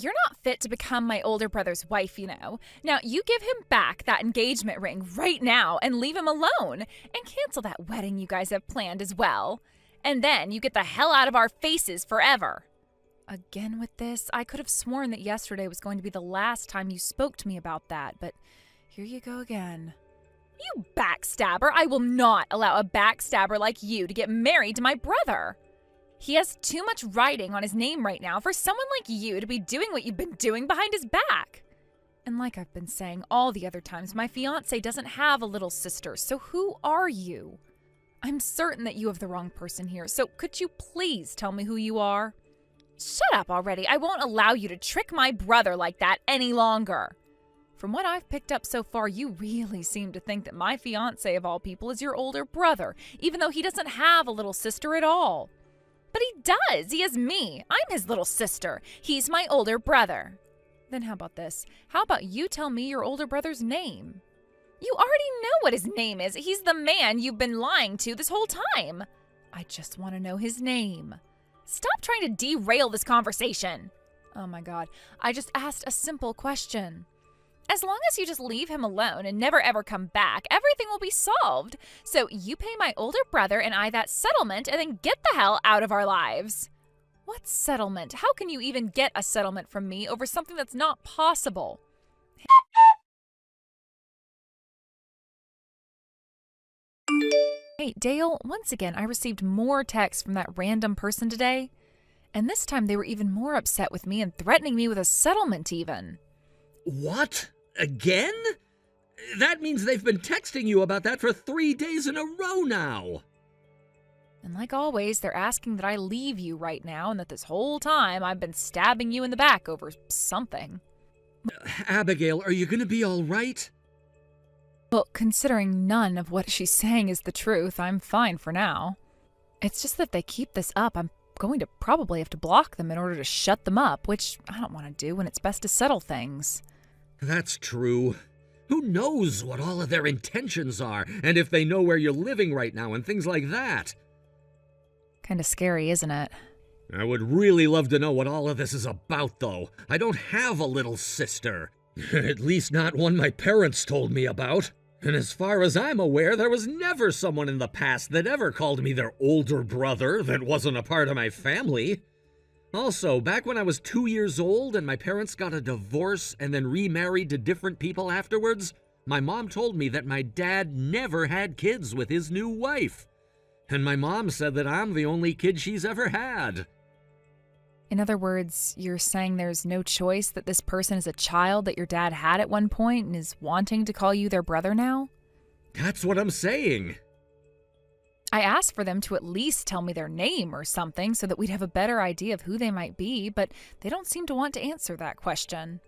You're not fit to become my older brother's wife, you know. Now, you give him back that engagement ring right now and leave him alone. And cancel that wedding you guys have planned as well. And then you get the hell out of our faces forever. Again with this? I could have sworn that yesterday was going to be the last time you spoke to me about that, but here you go again. You backstabber! I will not allow a backstabber like you to get married to my brother. He has too much writing on his name right now for someone like you to be doing what you've been doing behind his back. And like I've been saying all the other times, my fiance doesn't have a little sister, so who are you? I'm certain that you have the wrong person here, so could you please tell me who you are? Shut up already. I won't allow you to trick my brother like that any longer. From what I've picked up so far, you really seem to think that my fiancé of all people is your older brother, even though he doesn't have a little sister at all. But he does. He has me. I'm his little sister. He's my older brother. Then how about this? How about you tell me your older brother's name? You already know what his name is. He's the man you've been lying to this whole time. I just want to know his name. Stop trying to derail this conversation. Oh my God. I just asked a simple question. As long as you just leave him alone and never ever come back, everything will be solved. So you pay my older brother and I that settlement and then get the hell out of our lives. What settlement? How can you even get a settlement from me over something that's not possible? Hey, Dale, once again, I received more texts from that random person today. And this time they were even more upset with me and threatening me with a settlement even. What? Again? That means they've been texting you about that for 3 days in a row now. And like always, they're asking that I leave you right now and that this whole time I've been stabbing you in the back over something. Abigail, are you gonna be all right? Well, considering none of what she's saying is the truth, I'm fine for now. It's just that if they keep this up, I'm going to probably have to block them in order to shut them up, which I don't want to do when it's best to settle things. That's true. Who knows what all of their intentions are, and if they know where you're living right now and things like that. Kinda scary, isn't it? I would really love to know what all of this is about, though. I don't have a little sister. At least not one my parents told me about. And as far as I'm aware, there was never someone in the past that ever called me their older brother that wasn't a part of my family. Also, back when I was 2 years old and my parents got a divorce and then remarried to different people afterwards, my mom told me that my dad never had kids with his new wife. And my mom said that I'm the only kid she's ever had. In other words, you're saying there's no choice that this person is a child that your dad had at one point and is wanting to call you their brother now? That's what I'm saying. I asked for them to at least tell me their name or something so that we'd have a better idea of who they might be, but they don't seem to want to answer that question.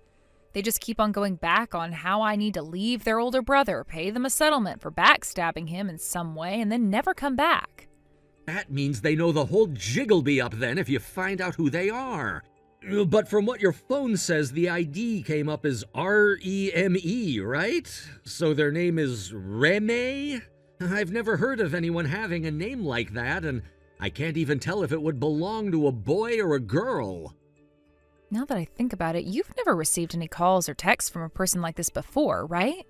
They just keep on going back on how I need to leave their older brother, pay them a settlement for backstabbing him in some way, and then never come back. That means they know the whole jig'll be up then if you find out who they are. But from what your phone says, the ID came up as Reme, right? So their name is Reme? I've never heard of anyone having a name like that, and I can't even tell if it would belong to a boy or a girl. Now that I think about it, you've never received any calls or texts from a person like this before, right?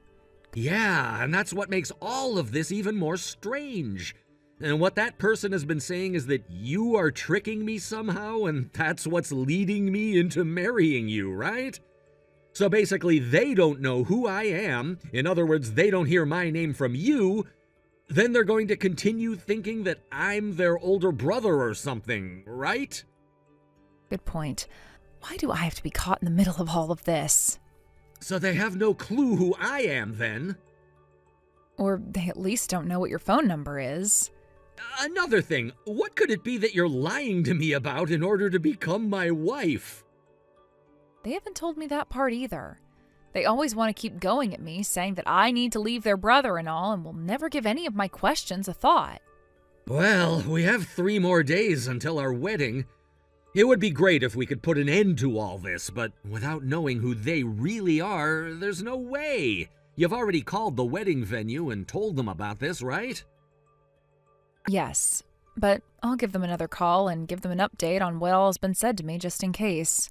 Yeah, and that's what makes all of this even more strange. And what that person has been saying is that you are tricking me somehow, and that's what's leading me into marrying you, right? So basically, they don't know who I am. In other words, they don't hear my name from you. Then they're going to continue thinking that I'm their older brother or something, right? Good point. Why do I have to be caught in the middle of all of this? So they have no clue who I am, then? Or they at least don't know what your phone number is. Another thing, what could it be that you're lying to me about in order to become my wife? They haven't told me that part either. They always want to keep going at me, saying that I need to leave their brother and all, and will never give any of my questions a thought. Well, we have 3 more days until our wedding. It would be great if we could put an end to all this, but without knowing who they really are, there's no way. You've already called the wedding venue and told them about this, right? Yes, but I'll give them another call and give them an update on what all has been said to me just in case.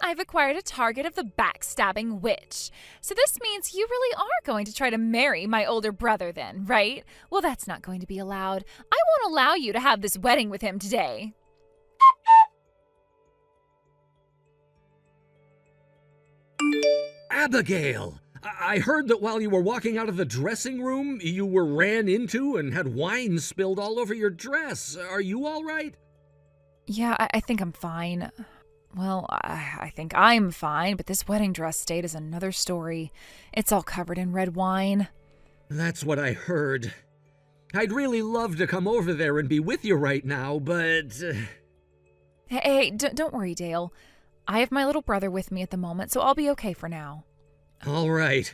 I've acquired a target of the backstabbing witch. So this means you really are going to try to marry my older brother then, right? Well, that's not going to be allowed. I won't allow you to have this wedding with him today. Abigail! I heard that while you were walking out of the dressing room, you were ran into and had wine spilled all over your dress. Are you all right? Yeah, I think I'm fine. Well, I think I'm fine, but this wedding dress state is another story. It's all covered in red wine. That's what I heard. I'd really love to come over there and be with you right now, but... Hey, don't worry, Dale. I have my little brother with me at the moment, so I'll be okay for now. All right.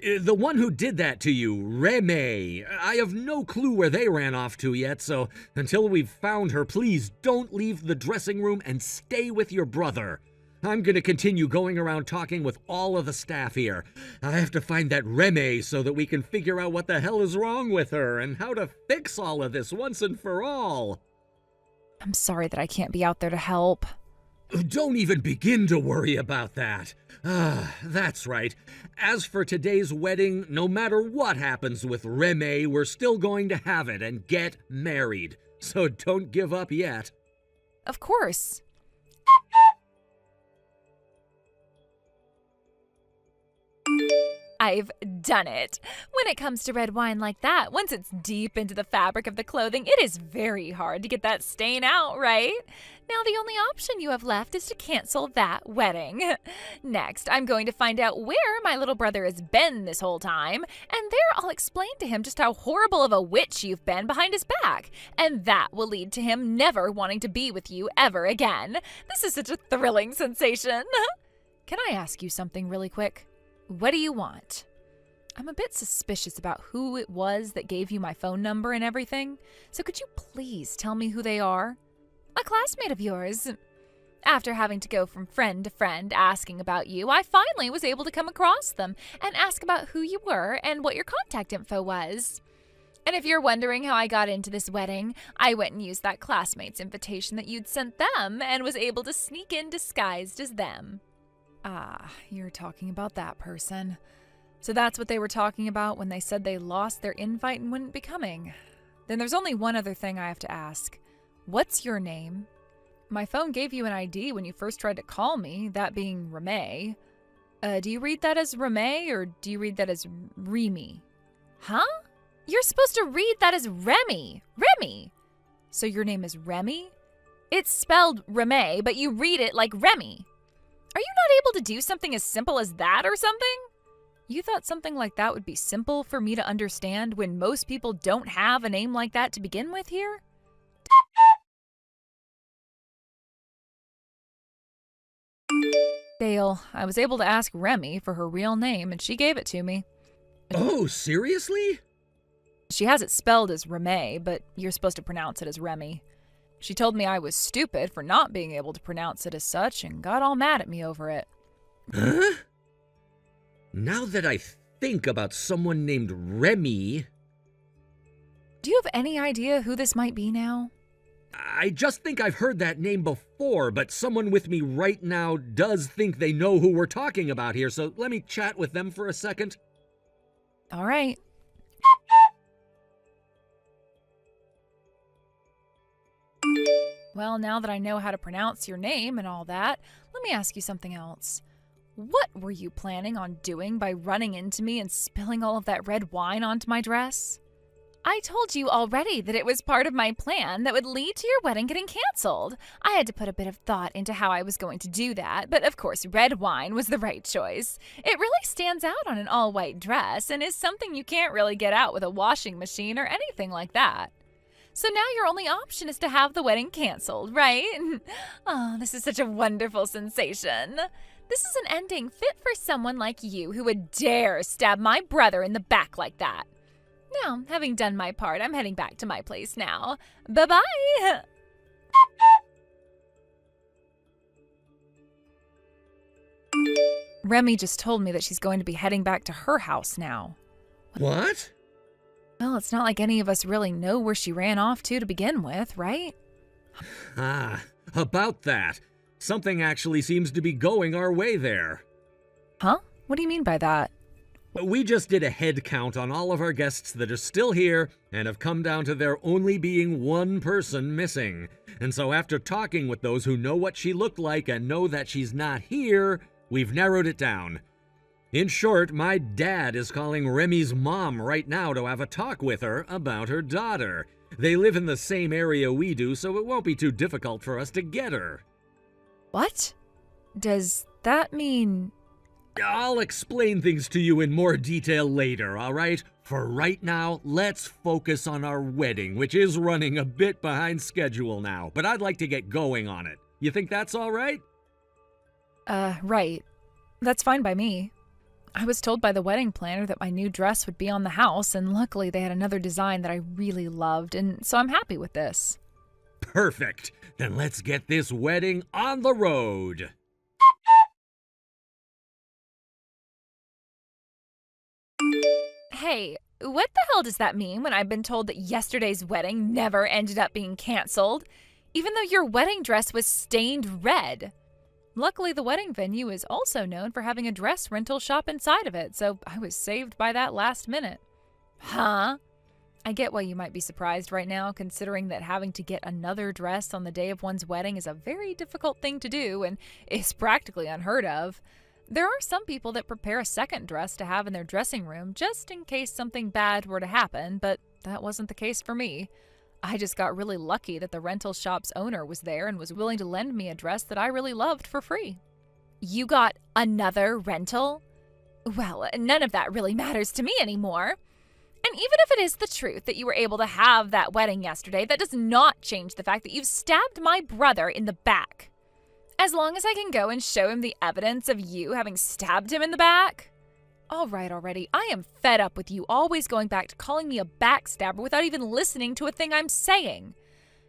The one who did that to you, Reme, I have no clue where they ran off to yet, so until we've found her, please don't leave the dressing room and stay with your brother. I'm going to continue going around talking with all of the staff here. I have to find that Reme so that we can figure out what the hell is wrong with her and how to fix all of this once and for all. I'm sorry that I can't be out there to help. Don't even begin to worry about that. That's right. As for today's wedding, no matter what happens with Reme, we're still going to have it and get married. So don't give up yet. Of course. I've done it. When it comes to red wine like that, once it's deep into the fabric of the clothing, it is very hard to get that stain out, right? Now the only option you have left is to cancel that wedding. Next, I'm going to find out where my little brother has been this whole time, and there I'll explain to him just how horrible of a witch you've been behind his back, and that will lead to him never wanting to be with you ever again. This is such a thrilling sensation. Can I ask you something really quick? What do you want? I'm a bit suspicious about who it was that gave you my phone number and everything, so could you please tell me who they are? A classmate of yours. After having to go from friend to friend asking about you, I finally was able to come across them and ask about who you were and what your contact info was. And if you're wondering how I got into this wedding, I went and used that classmate's invitation that you'd sent them and was able to sneak in disguised as them. Ah, you're talking about that person. So that's what they were talking about when they said they lost their invite and wouldn't be coming. Then there's only one other thing I have to ask. What's your name? My phone gave you an ID when you first tried to call me, that being Reme. Do you read that as Reme or do you read that as Reme? Huh? You're supposed to read that as Reme. Reme. So your name is Reme? It's spelled Reme, but you read it like Reme. Are you not able to do something as simple as that or something? You thought something like that would be simple for me to understand when most people don't have a name like that to begin with here? Dale, I was able to ask Reme for her real name and she gave it to me. Oh, seriously? She has it spelled as Reme, but you're supposed to pronounce it as Reme. She told me I was stupid for not being able to pronounce it as such and got all mad at me over it. Huh? Now that I think about someone named Reme... Do you have any idea who this might be now? I just think I've heard that name before, but someone with me right now does think they know who we're talking about here, so let me chat with them for a second. All right. Well, now that I know how to pronounce your name and all that, let me ask you something else. What were you planning on doing by running into me and spilling all of that red wine onto my dress? I told you already that it was part of my plan that would lead to your wedding getting canceled. I had to put a bit of thought into how I was going to do that, but of course red wine was the right choice. It really stands out on an all-white dress and is something you can't really get out with a washing machine or anything like that. So now your only option is to have the wedding canceled, right? Oh, this is such a wonderful sensation. This is an ending fit for someone like you who would dare stab my brother in the back like that. Now, having done my part, I'm heading back to my place now. Bye-bye! Reme just told me that she's going to be heading back to her house now. What? Well, it's not like any of us really know where she ran off to begin with, right? Ah, about that. Something actually seems to be going our way there. Huh? What do you mean by that? We just did a head count on all of our guests that are still here and have come down to there only being one person missing. And so after talking with those who know what she looked like and know that she's not here, we've narrowed it down. In short, my dad is calling Reme's mom right now to have a talk with her about her daughter. They live in the same area we do, so it won't be too difficult for us to get her. What? Does that mean... I'll explain things to you in more detail later, all right? For right now, let's focus on our wedding, which is running a bit behind schedule now, but I'd like to get going on it. You think that's all right? Right. That's fine by me. I was told by the wedding planner that my new dress would be on the house, and luckily they had another design that I really loved, and so I'm happy with this. Perfect. Then let's get this wedding on the road. Hey, what the hell does that mean when I've been told that yesterday's wedding never ended up being canceled, even though your wedding dress was stained red? Luckily, the wedding venue is also known for having a dress rental shop inside of it, so I was saved by that last minute. Huh? I get why you might be surprised right now, considering that having to get another dress on the day of one's wedding is a very difficult thing to do and is practically unheard of. There are some people that prepare a second dress to have in their dressing room just in case something bad were to happen, but that wasn't the case for me. I just got really lucky that the rental shop's owner was there and was willing to lend me a dress that I really loved for free. You got another rental? Well, none of that really matters to me anymore. And even if it is the truth that you were able to have that wedding yesterday, that does not change the fact that you've stabbed my brother in the back. As long as I can go and show him the evidence of you having stabbed him in the back. All right already, I am fed up with you always going back to calling me a backstabber without even listening to a thing I'm saying.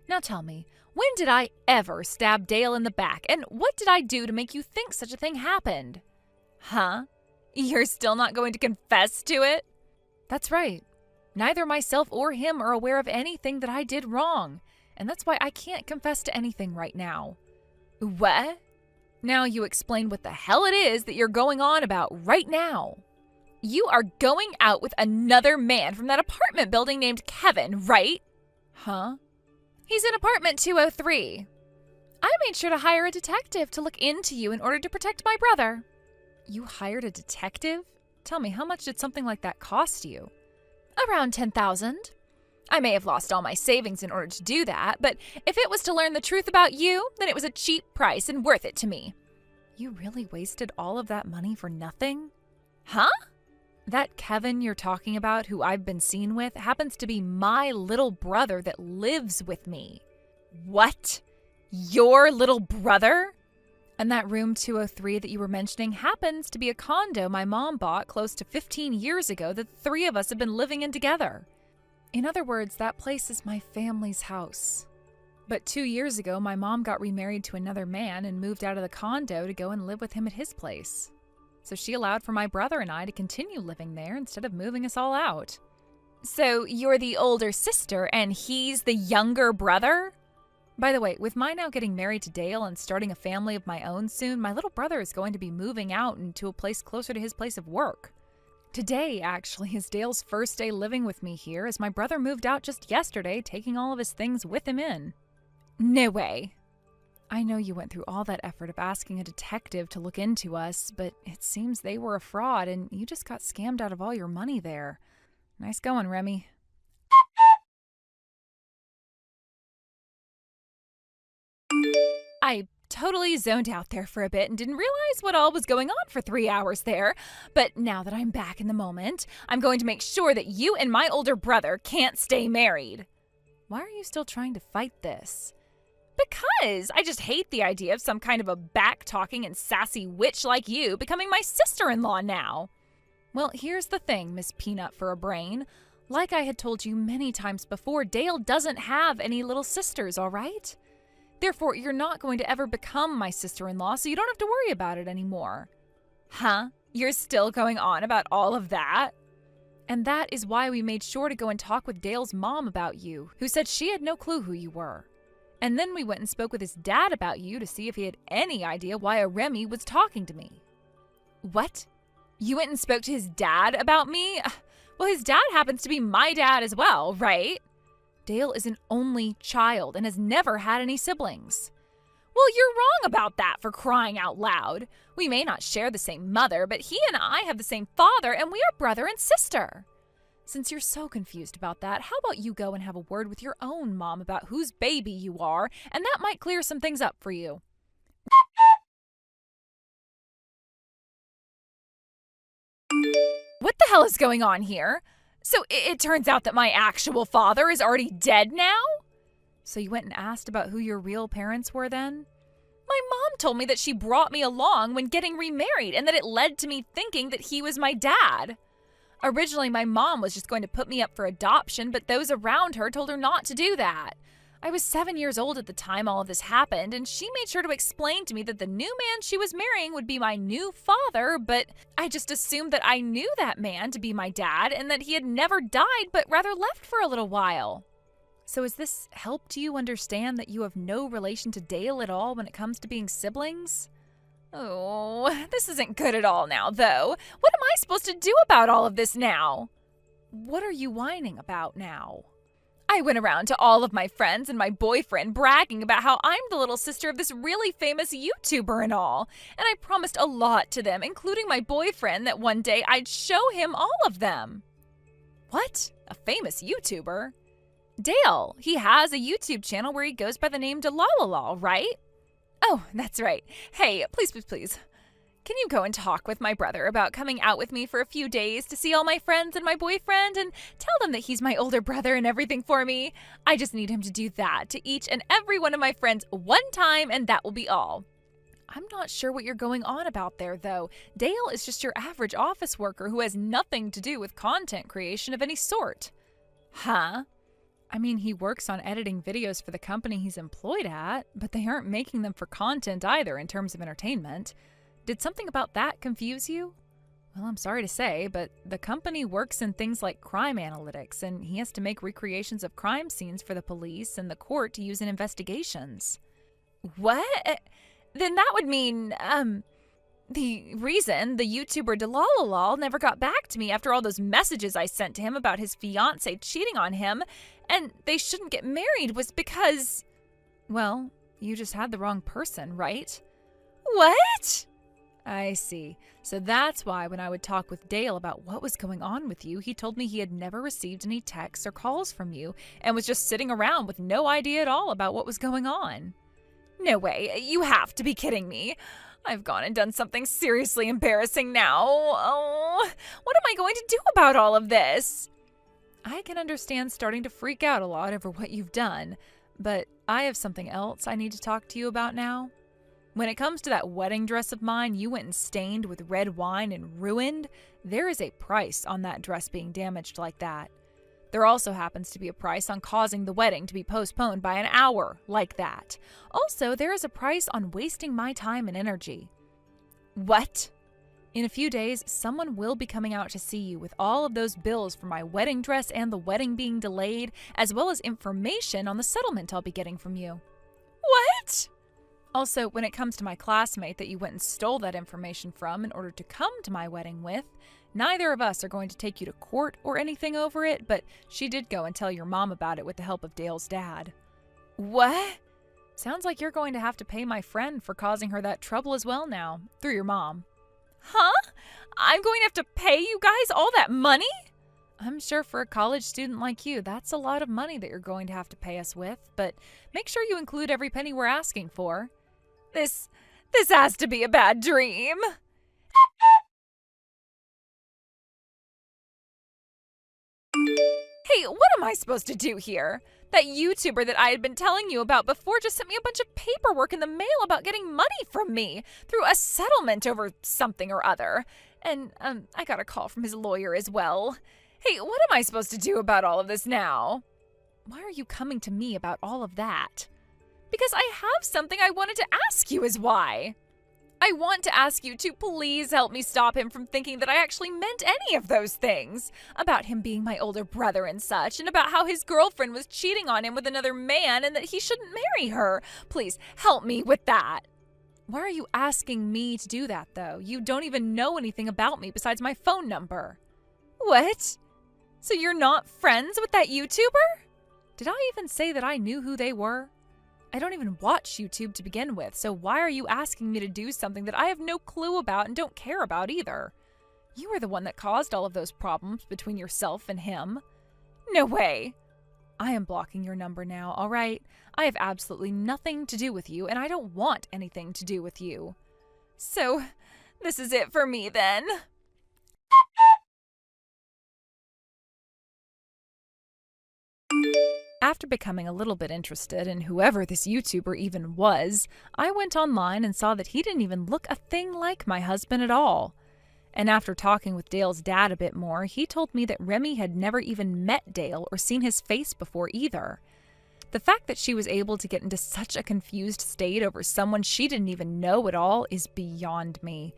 Now tell me, when did I ever stab Dale in the back, and what did I do to make you think such a thing happened? Huh? You're still not going to confess to it? That's right. Neither myself or him are aware of anything that I did wrong, and that's why I can't confess to anything right now. What? Now you explain what the hell it is that you're going on about right now. You are going out with another man from that apartment building named Kevin, right? Huh? He's in apartment 203. I made sure to hire a detective to look into you in order to protect my brother. You hired a detective? Tell me, how much did something like that cost you? Around $10,000. I may have lost all my savings in order to do that, but if it was to learn the truth about you, then it was a cheap price and worth it to me. You really wasted all of that money for nothing? Huh? That Kevin you're talking about, who I've been seen with, happens to be my little brother that lives with me. What? Your little brother? And that room 203 that you were mentioning happens to be a condo my mom bought close to 15 years ago that the three of us have been living in together. In other words, that place is my family's house. But 2 years ago, my mom got remarried to another man and moved out of the condo to go and live with him at his place. So she allowed for my brother and I to continue living there instead of moving us all out. So you're the older sister and he's the younger brother? By the way, with my now getting married to Dale and starting a family of my own soon, my little brother is going to be moving out into a place closer to his place of work. Today, actually, is Dale's first day living with me here, as my brother moved out just yesterday, taking all of his things with him in. No way. I know you went through all that effort of asking a detective to look into us, but it seems they were a fraud and you just got scammed out of all your money there. Nice going, Reme. I totally zoned out there for a bit and didn't realize what all was going on for 3 hours there. But now that I'm back in the moment, I'm going to make sure that you and my older brother can't stay married. Why are you still trying to fight this? Because I just hate the idea of some kind of a back-talking and sassy witch like you becoming my sister-in-law now. Well, here's the thing, Miss Peanut for a Brain. Like I had told you many times before, Dale doesn't have any little sisters, all right? Therefore, you're not going to ever become my sister-in-law, so you don't have to worry about it anymore. Huh? You're still going on about all of that? And that is why we made sure to go and talk with Dale's mom about you, who said she had no clue who you were. And then we went and spoke with his dad about you to see if he had any idea why a Reme was talking to me. What? You went and spoke to his dad about me? Well, his dad happens to be my dad as well, right? Dale is an only child and has never had any siblings. Well, you're wrong about that, for crying out loud. We may not share the same mother, but he and I have the same father, and we are brother and sister. Since you're so confused about that, how about you go and have a word with your own mom about whose baby you are, and that might clear some things up for you. What the hell is going on here? So it turns out that my actual father is already dead now? So you went and asked about who your real parents were then? My mom told me that she brought me along when getting remarried and that it led to me thinking that he was my dad. Originally, my mom was just going to put me up for adoption, but those around her told her not to do that. I was 7 years old at the time all of this happened, and she made sure to explain to me that the new man she was marrying would be my new father, but I just assumed that I knew that man to be my dad and that he had never died, but rather left for a little while. So has this helped you understand that you have no relation to Dale at all when it comes to being siblings? Oh, this isn't good at all now, though. What am I supposed to do about all of this now? What are you whining about now? I went around to all of my friends and my boyfriend bragging about how I'm the little sister of this really famous YouTuber and all. And I promised a lot to them, including my boyfriend, that one day I'd show him all of them. What? A famous YouTuber? Dale. He has a YouTube channel where he goes by the name Delusions, right? Oh, that's right. Hey, please. Can you go and talk with my brother about coming out with me for a few days to see all my friends and my boyfriend and tell them that he's my older brother and everything for me? I just need him to do that to each and every one of my friends one time, and that will be all. I'm not sure what you're going on about there, though. Dale is just your average office worker who has nothing to do with content creation of any sort. Huh? I mean, he works on editing videos for the company he's employed at, but they aren't making them for content either in terms of entertainment. Did something about that confuse you? Well, I'm sorry to say, but the company works in things like crime analytics, and he has to make recreations of crime scenes for the police and the court to use in investigations. What? Then that would mean, the reason the YouTuber Delusions never got back to me after all those messages I sent to him about his fiance cheating on him, and they shouldn't get married, was because, well, you just had the wrong person, right? What? I see. So that's why when I would talk with Dale about what was going on with you, he told me he had never received any texts or calls from you and was just sitting around with no idea at all about what was going on. No way. You have to be kidding me. I've gone and done something seriously embarrassing now. Oh, what am I going to do about all of this? I can understand starting to freak out a lot over what you've done, but I have something else I need to talk to you about now. When it comes to that wedding dress of mine you went and stained with red wine and ruined, there is a price on that dress being damaged like that. There also happens to be a price on causing the wedding to be postponed by an hour like that. Also, there is a price on wasting my time and energy. What? In a few days, someone will be coming out to see you with all of those bills for my wedding dress and the wedding being delayed, as well as information on the settlement I'll be getting from you. What? Also, when it comes to my classmate that you went and stole that information from in order to come to my wedding with, neither of us are going to take you to court or anything over it, but she did go and tell your mom about it with the help of Dale's dad. What? Sounds like you're going to have to pay my friend for causing her that trouble as well now, through your mom. Huh? I'm going to have to pay you guys all that money? I'm sure for a college student like you, that's a lot of money that you're going to have to pay us with, but make sure you include every penny we're asking for. This has to be a bad dream. Hey, what am I supposed to do here? That YouTuber that I had been telling you about before just sent me a bunch of paperwork in the mail about getting money from me through a settlement over something or other. And I got a call from his lawyer as well. Hey, what am I supposed to do about all of this now? Why are you coming to me about all of that? Because I have something I wanted to ask you is why. I want to ask you to please help me stop him from thinking that I actually meant any of those things. About him being my older brother and such, and about how his girlfriend was cheating on him with another man and that he shouldn't marry her. Please help me with that. Why are you asking me to do that, though? You don't even know anything about me besides my phone number. What? So you're not friends with that YouTuber? Did I even say that I knew who they were? I don't even watch YouTube to begin with, so why are you asking me to do something that I have no clue about and don't care about either? You were the one that caused all of those problems between yourself and him. No way. I am blocking your number now, all right? I have absolutely nothing to do with you, and I don't want anything to do with you. So, this is it for me then. After becoming a little bit interested in whoever this YouTuber even was, I went online and saw that he didn't even look a thing like my husband at all. And after talking with Dale's dad a bit more, he told me that Reme had never even met Dale or seen his face before either. The fact that she was able to get into such a confused state over someone she didn't even know at all is beyond me.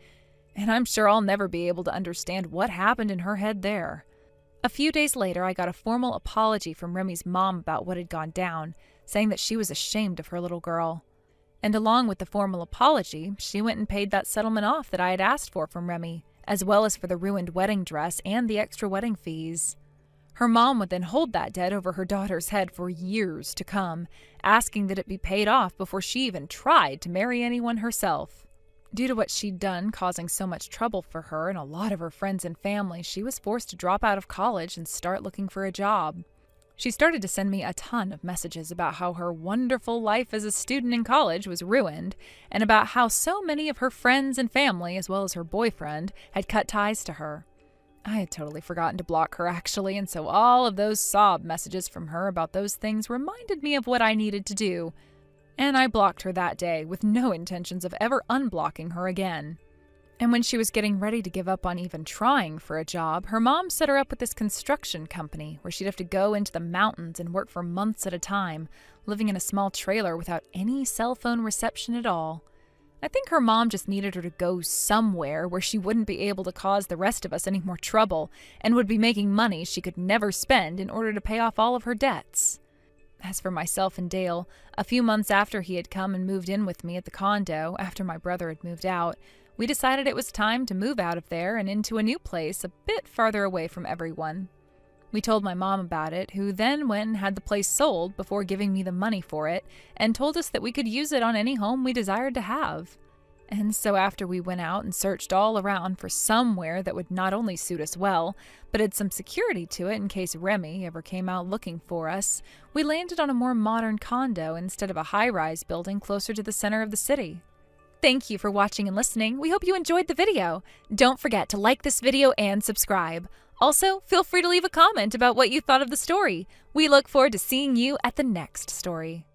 And I'm sure I'll never be able to understand what happened in her head there. A few days later, I got a formal apology from Reme's mom about what had gone down, saying that she was ashamed of her little girl. And along with the formal apology, she went and paid that settlement off that I had asked for from Reme, as well as for the ruined wedding dress and the extra wedding fees. Her mom would then hold that debt over her daughter's head for years to come, asking that it be paid off before she even tried to marry anyone herself. Due to what she'd done causing so much trouble for her and a lot of her friends and family, she was forced to drop out of college and start looking for a job. She started to send me a ton of messages about how her wonderful life as a student in college was ruined, and about how so many of her friends and family, as well as her boyfriend, had cut ties to her. I had totally forgotten to block her, actually, and so all of those sob messages from her about those things reminded me of what I needed to do. And I blocked her that day with no intentions of ever unblocking her again. And when she was getting ready to give up on even trying for a job, her mom set her up with this construction company where she'd have to go into the mountains and work for months at a time, living in a small trailer without any cell phone reception at all. I think her mom just needed her to go somewhere where she wouldn't be able to cause the rest of us any more trouble and would be making money she could never spend in order to pay off all of her debts. As for myself and Dale, a few months after he had come and moved in with me at the condo after my brother had moved out, we decided it was time to move out of there and into a new place a bit farther away from everyone. We told my mom about it, who then went and had the place sold before giving me the money for it, and told us that we could use it on any home we desired to have. And so after we went out and searched all around for somewhere that would not only suit us well, but had some security to it in case Reme ever came out looking for us, we landed on a more modern condo instead of a high-rise building closer to the center of the city. Thank you for watching and listening. We hope you enjoyed the video. Don't forget to like this video and subscribe. Also, feel free to leave a comment about what you thought of the story. We look forward to seeing you at the next story.